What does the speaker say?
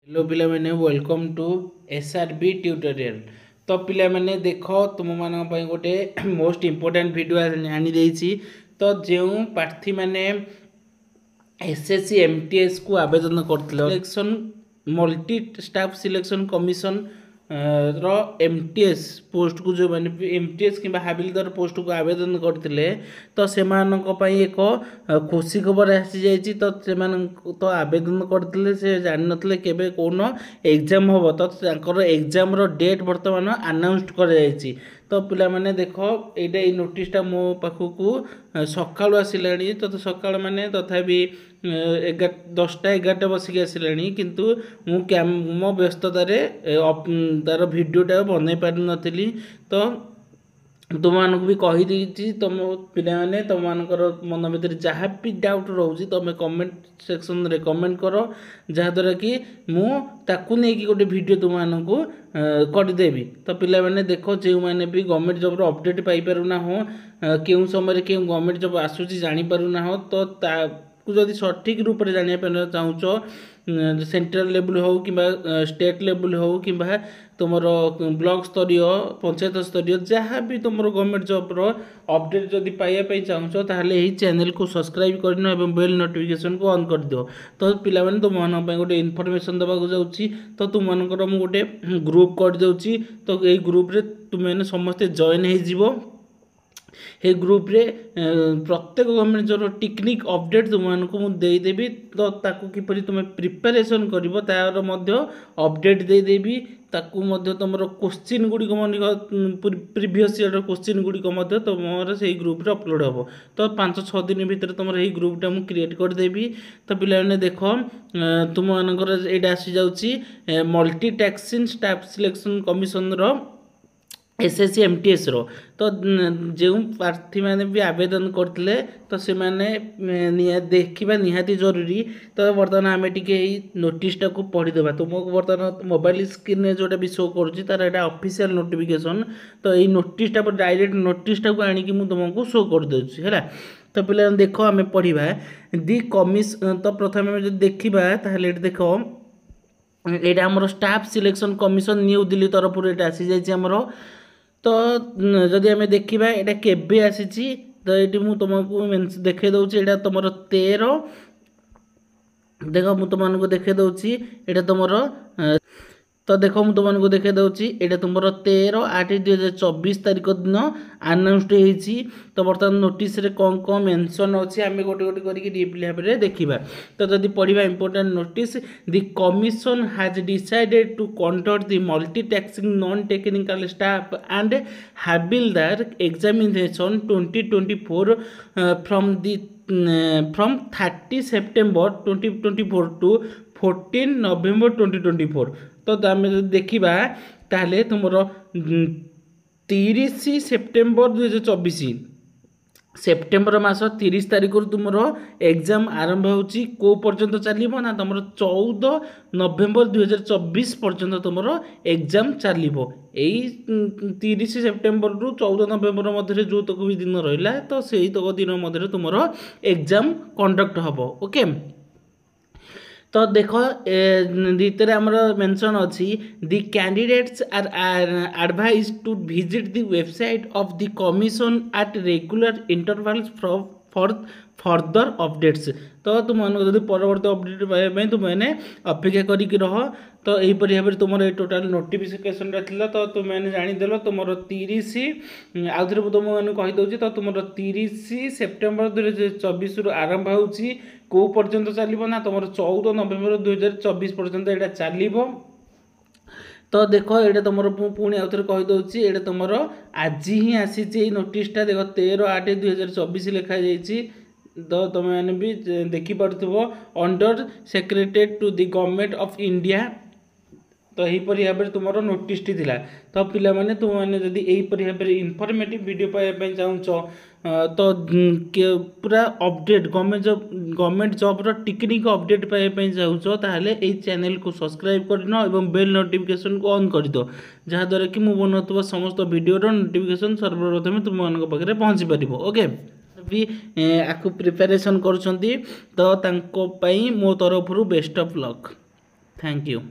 Hello पिला मैंने welcome to SRB tutorial. तो पिला मैंने देख तुम मान गोटे मोस्ट इम्पोर्टाट वीडियो आनी देछि। तो जो प्रार्थी मैंने एसएससी एमटीएस को आवेदन करथिले selection multi staff selection commission रो एमटीएस पोस्ट को जो मैंने एमटीएस कि हाबिलदार पोस्ट को आवेदन करथिले तो से एक खुशी खबर आसी जाइए। तो से तो आवेदन करथिले से जान नथिले केबे कोन एग्जाम हम तो एग्जाम रो डेट बर्तमान अनाउंस कर जाइए। तो पिला माने देखो एटा ए नोटिसटा मो पाखकू सकाळु आसिलाणी। तो सकाळ माने तथापि 10टा 11टा बसिक आसिलाणी किंतु मो व्यस्ततार तार भिडियोटा बनई पार नथिली। तो तुम मानक भी कहीदी तुम पाने तुम मानकर मन भर जहाँ भी डाउट रोचे तुम कमेंट सेक्शन रे कमेंट कर जहाद्वारा कि मुझे नहीं गोटे वीडियो तुम मानक करदेवी। तो पिला माने देखो जो मैंने भी गवर्नमेंट जॉब रो अपडेट पाई पारुना हो क्यों समय क्यों गवर्नमेंट जॉब आसूची जानी पारुना हो तो जदि सठिक रूप से जाना चाहूँ सेंट्रल लेवल हो कि स्टेट लेवल हो कि तुम ब्लॉक स्तरीय पंचायत स्तरीय जहाँ भी तुम गवर्नमेंट जॉब रो अपडेट जदि पाइबापी चाहूँ ताहले यही चैनल को सब्सक्राइब करन और बेल नोटिफिकेशन को ऑन कर दियो। तो पिला माने तुम मान गोटे इनफॉरमेशन देवा जाऊँगी। तो तुम मानकर मु गोटे ग्रुप कर दूँगी। तो यही ग्रुप रे तुम मैंने समस्ते जॉइन हो हे ग्रुप रे प्रत्येक गवर्नमेंट जॉब टेक्निक अपडेट तुमको देदेवी। तो ताकू किपरि तुम प्रिपरेशन करिवो तार मध्य अपडेट देदेवी। ताकू मध्य तुम क्वेश्चन गुड़िक प्रीवियस ईयर क्वेश्चन गुड़िक तुम से ग्रुप रे अपलोड हम। तो 5-6 दिन भितर तुम यही ग्रुपटा मुझे क्रिएट करदेवी। तो पिला माने देख तुम मानकर ये आसी जाउची multi tasking staff selection commission रो एसएससी एमटीएस रो। तो जो प्रार्थी मैंने भी आवेदन करते तो से माने देखा निहाती जरूरी। तो बर्तमान आम टे नोटिसटा को पढ़ीदे तुमको बर्तमान मोबाइल स्क्रीन जोटा भी शो करुँच तार यहाँ ऑफिशियल नोटिफिकेशन। तो यही नोटिसटा पर डायरेक्ट नोटिसटा को आणिकी तुमको शो करदे है। तो पिला देख आम पढ़ा दि कमिशन। तो प्रथम देखा ताहले देख यहाँ आमर staff selection commission new Delhi तरफ ये आसी जाइए। तो जदि आम देखा यहाँ केबे आसी तो ये तुमको देखे दूसरी यहाँ तुम 13 देख मुझे तुमको देखे दूसरी यहाँ तुम तो देख मुझे तुमको देखे दूसरी यहाँ तुम 13/8/2024 तारीख दिन अनाउंसड होती। तो बर्तमान नोटिस रे कौन कौन मेंशन अच्छी आम गोटे गोटे करके डीपली भाव में देखा। तो जदि पढ़ा important notice the commission has decided to conduct the multi tasking non technical staff and havaldar examination 2024 from 30 September 2024 to 14 November 2024। तो आम देखा ताहले तुम 30 सेप्टेम्बर 2024 सेप्टेम्बर मास 30 तारीख तुम एग्जाम आरंभ होची को पर्यंत चलो ना तुम 14 नवेम्बर 2024 पर्यंत तुम एग्जाम चलो। यही 30 सेप्टेम्बर रु 14 नवेम्बर मध्य जो तक भी दिन रहा तो से तक दिन मध्य तुम एग्जाम कंडक्ट हम। ओके तो देख द्वितीय आमर मेंशन अच्छी the candidates are advise to visit the website of the commission at regular intervals for further updates. तो तुम जब परवर्त अपडेट पाइबा तुमने अपेक्षा करिक रह। तो यहीपर भाव में तुम टोटाल नोटिफिकेशन था। तो तुमने जानीदेल तुम 30 आउ थे तुमको कहीदे। तो तुम 30 सेप्टेम्बर 2024 रु आरंभ होची को पर्यंत चलो ना तुम 14 नवेम्बर 2024 पर्यंत यहाँ चलो। तो देख ये तुम पुणी आउ थे कहीदे ये तुम आज ही आसी नोटिसटा देख 13/8/2024 लिखाई। तो तुम मैंने भी देखिपो under secretary to the government of India. तो यहीपर भाव में तुम नोटिसटी थिला। तो पिला माने तुम मैंने जदि यहीपर भाव में इनफॉर्मेटिव वीडियो पाइबा चाहूँ तो पूरा अपडेट गवर्नमेंट जॉब रो टेक्निक अपडेट पाइबा चाहूँ ताहले यही चैनल को सब्सक्राइब करन और बेल नोटिफिकेशन को ऑन कर दो जहाद्वारा कि मुझे बनाऊा समस्त वीडियो नोटिफिकेशन सर्वप्रथम तुम मान पाखे पहुँची पार। ओके भी आपको प्रिपरेशन कर तो मो तरफ best of luck. Thank you.